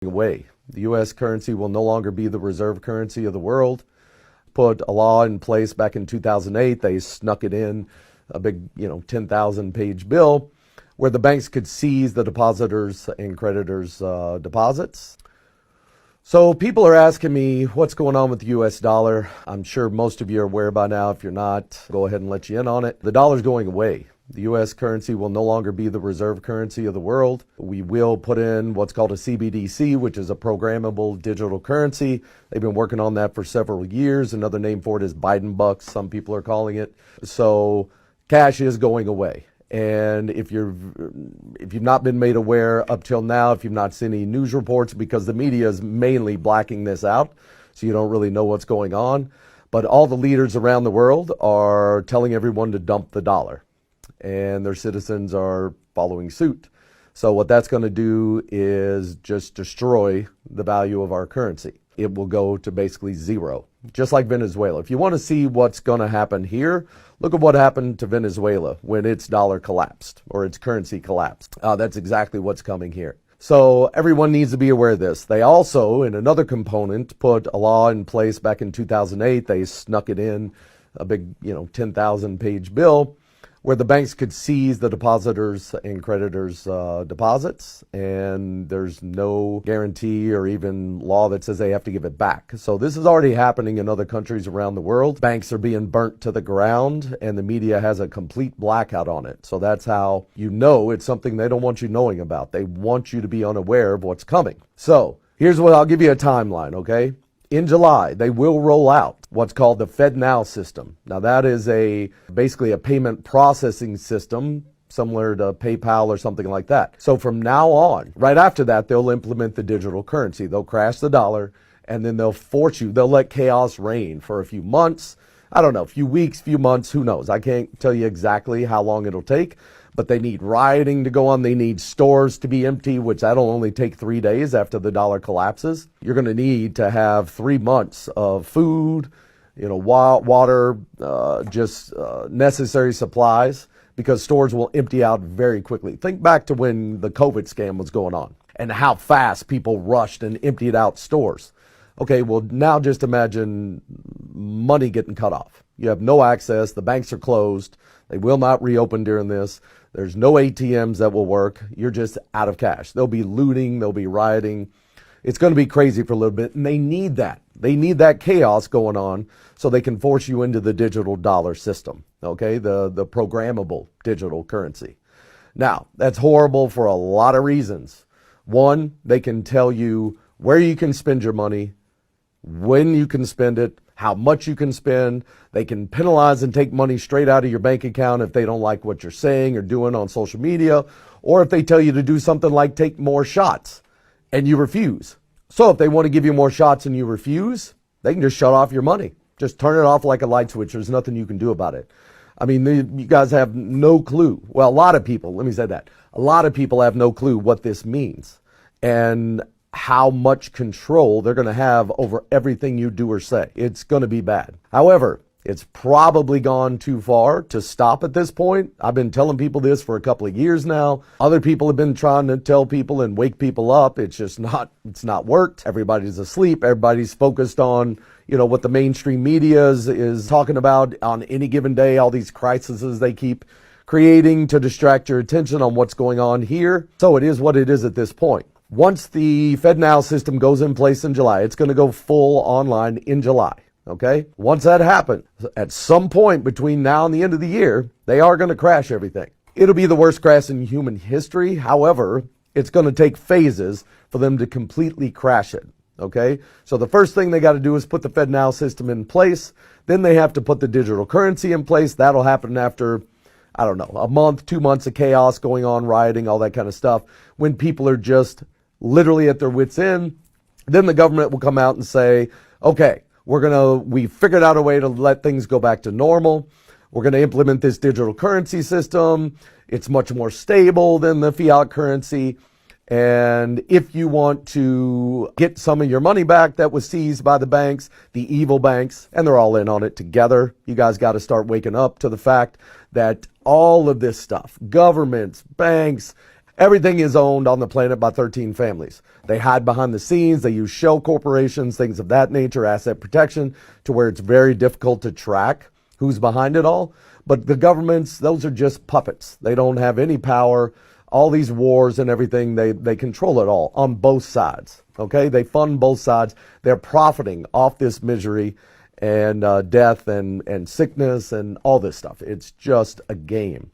Away. The U.S. currency will no longer be the reserve currency of the world. Put a law in place back in 2008. They snuck it in, a big, 10,000 page bill where the banks could seize the depositors' and creditors' deposits. So people are asking me what's going on with the U.S. dollar. I'm sure most of you are aware by now. If you're not, go ahead and let you in on it. The dollar's going away. The U.S. currency will no longer be the reserve currency of the world. We will put in what's called a CBDC, which is a programmable digital currency. They've been working on that for several years. Another name for it is Biden bucks, some people are calling it. So cash is going away. And if you've not been made aware up till now, if you've not seen any news reports, because the media is mainly blacking this out, so you don't really know what's going on. But all the leaders around the world are telling everyone to dump the dollar, and their citizens are following suit. So what that's going to do is just destroy the value of our currency. It will go to basically zero, just like Venezuela. If you want to see what's going to happen here, look at what happened to Venezuela when its dollar collapsed or its currency collapsed. That's exactly what's coming here. So everyone needs to be aware of this. They also, in another component, put a law in place back in 2008. They snuck it in, a big, 10,000 page bill where the banks could seize the depositors' and creditors' deposits, and there's no guarantee or even law that says they have to give it back. So this is already happening in other countries around the world. Banks are being burnt to the ground, and the media has a complete blackout on it. So that's how you know it's something they don't want you knowing about. They want you to be unaware of what's coming. So here's what I'll give you a timeline, okay? In July, they will roll out what's called the FedNow system. Now that is basically a payment processing system similar to PayPal or something like that. So from now on, right after that, they'll implement the digital currency. They'll crash the dollar, and then they'll let chaos reign for a few months. I don't know, a few weeks, few months, who knows? I can't tell you exactly how long it'll take, but they need rioting to go on. They need stores to be empty, which that'll only take 3 days after the dollar collapses. You're going to need to have 3 months of food, water, necessary supplies, because stores will empty out very quickly. Think back to when the COVID scam was going on and how fast people rushed and emptied out stores. Okay, well, now just imagine money getting cut off. You have no access. The banks are closed. They will not reopen during this. There's no ATMs that will work. You're just out of cash. There'll be looting. There'll be rioting. It's going to be crazy for a little bit, and they need that. They need that chaos going on so they can force you into the digital dollar system, okay, the programmable digital currency. Now, that's horrible for a lot of reasons. One, they can tell you where you can spend your money, when you can spend it, how much you can spend. They can penalize and take money straight out of your bank account if they don't like what you're saying or doing on social media, or if they tell you to do something like take more shots and you refuse. So if they want to give you more shots and you refuse, they can just shut off your money. Just turn it off like a light switch. There's nothing you can do about it. I mean, you guys have no clue. Well, a lot of people, let me say that. A lot of people have no clue what this means and how much control they're going to have over everything you do or say. It's going to be bad. However, it's probably gone too far to stop at this point. I've been telling people this for a couple of years now. Other people have been trying to tell people and wake people up. It's not worked. Everybody's asleep. Everybody's focused on, what the mainstream media is talking about on any given day, all these crises they keep creating to distract your attention on what's going on here. So it is what it is at this point. Once the FedNow system goes in place in July, it's going to go full online in July. Okay? Once that happens, at some point between now and the end of the year, they are going to crash everything. It'll be the worst crash in human history. However, it's going to take phases for them to completely crash it. Okay? So the first thing they got to do is put the FedNow system in place. Then they have to put the digital currency in place. That'll happen after, I don't know, a month, 2 months of chaos going on, rioting, all that kind of stuff, when people are just literally at their wits' end. Then the government will come out and say, okay, we figured out a way to let things go back to normal. We're going to implement this digital currency system. It's much more stable than the fiat currency. And if you want to get some of your money back that was seized by the banks, the evil banks, and they're all in on it together, you guys got to start waking up to the fact that all of this stuff, governments, banks, Everything is owned on the planet by 13 families. They hide behind the scenes. They use shell corporations, things of that nature, asset protection, to where it's very difficult to track who's behind it all. But the governments, those are just puppets. They don't have any power. All these wars and everything, they control it all on both sides. Okay, they fund both sides. They're profiting off this misery and death and sickness and all this stuff. It's just a game.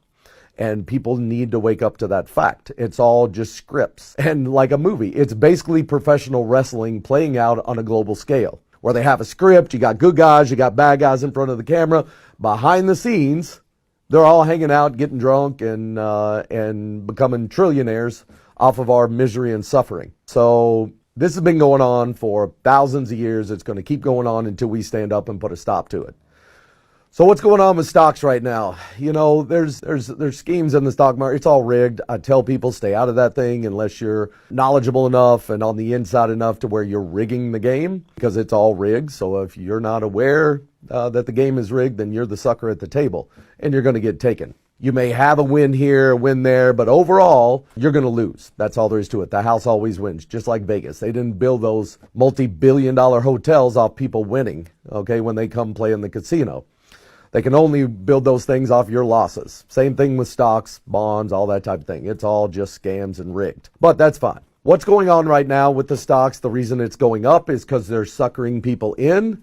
And people need to wake up to that fact. It's all just scripts. And like a movie, it's basically professional wrestling playing out on a global scale, where they have a script, you got good guys, you got bad guys in front of the camera. Behind the scenes, they're all hanging out, getting drunk, and becoming trillionaires off of our misery and suffering. So this has been going on for thousands of years. It's going to keep going on until we stand up and put a stop to it. So what's going on with stocks right now? You know, there's schemes in the stock market. It's all rigged. I tell people stay out of that thing unless you're knowledgeable enough and on the inside enough to where you're rigging the game, because it's all rigged. So if you're not aware that the game is rigged, then you're the sucker at the table and you're going to get taken. You may have a win here, a win there, but overall, you're going to lose. That's all there is to it. The house always wins, just like Vegas. They didn't build those multi-billion-dollar hotels off people winning, okay, when they come play in the casino. They can only build those things off your losses. Same thing with stocks, bonds, all that type of thing. It's all just scams and rigged. But that's fine. What's going on right now with the stocks, the reason it's going up is because they're suckering people in.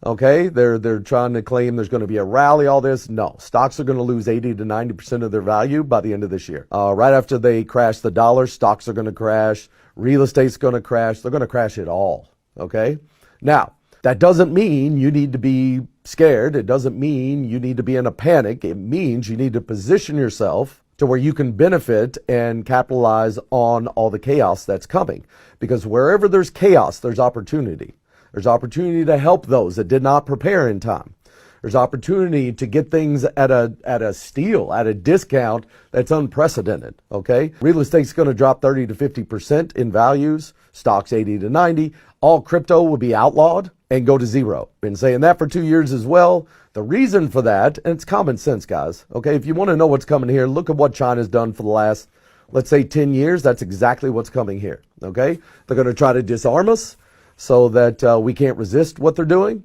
Okay, they're trying to claim there's going to be a rally, all this. No, stocks are going to lose 80 to 90% of their value by the end of this year. Right after they crash the dollar, stocks are going to crash. Real estate's going to crash. They're going to crash it all. Okay, now that doesn't mean you need to be scared. It doesn't mean you need to be in a panic. It means you need to position yourself to where you can benefit and capitalize on all the chaos that's coming. Because wherever there's chaos, there's opportunity. There's opportunity to help those that did not prepare in time. There's opportunity to get things at a steal, at a discount that's unprecedented, okay? Real estate's going to drop 30 to 50% in values, stocks 80 to 90. All crypto will be outlawed and go to zero. Been saying that for 2 years as well. The reason for that, and it's common sense, guys, okay? If you want to know what's coming here, look at what China's done for the last, let's say, 10 years. That's exactly what's coming here, okay? They're going to try to disarm us so that we can't resist what they're doing.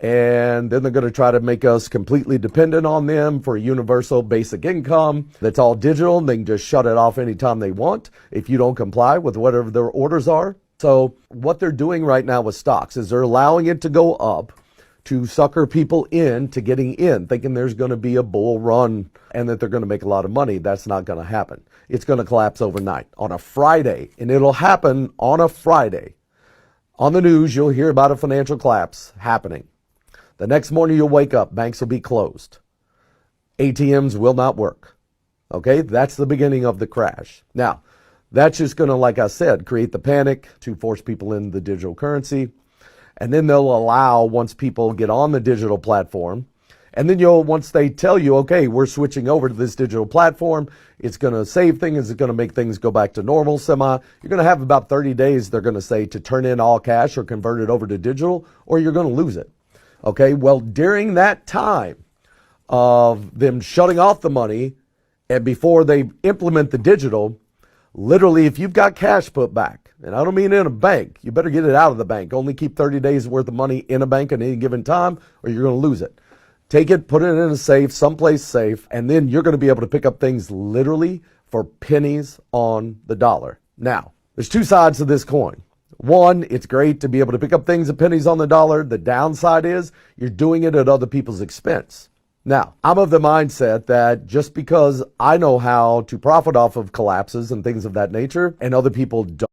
And then they're going to try to make us completely dependent on them for a universal basic income that's all digital. They can just shut it off anytime they want if you don't comply with whatever their orders are. So what they're doing right now with stocks is they're allowing it to go up to sucker people into getting in, thinking there's going to be a bull run and that they're going to make a lot of money. That's not going to happen. It's going to collapse overnight on a Friday, and it'll happen on a Friday. On the news, you'll hear about a financial collapse happening. The next morning you'll wake up, banks will be closed. ATMs will not work. Okay, that's the beginning of the crash. Now, that's just going to, like I said, create the panic to force people into the digital currency. And then they'll allow, once people get on the digital platform, and then once they tell you, okay, we're switching over to this digital platform, it's going to save things, it's going to make things go back to normal you're going to have about 30 days, they're going to say, to turn in all cash or convert it over to digital, or you're going to lose it. Okay, well, during that time of them shutting off the money and before they implement the digital, literally, if you've got cash put back, and I don't mean in a bank, you better get it out of the bank. Only keep 30 days worth of money in a bank at any given time, or you're going to lose it. Take it, put it in a safe, someplace safe, and then you're going to be able to pick up things literally for pennies on the dollar. Now, there's two sides to this coin. One, it's great to be able to pick up things at pennies on the dollar. The downside is you're doing it at other people's expense. Now, I'm of the mindset that just because I know how to profit off of collapses and things of that nature, and other people don't,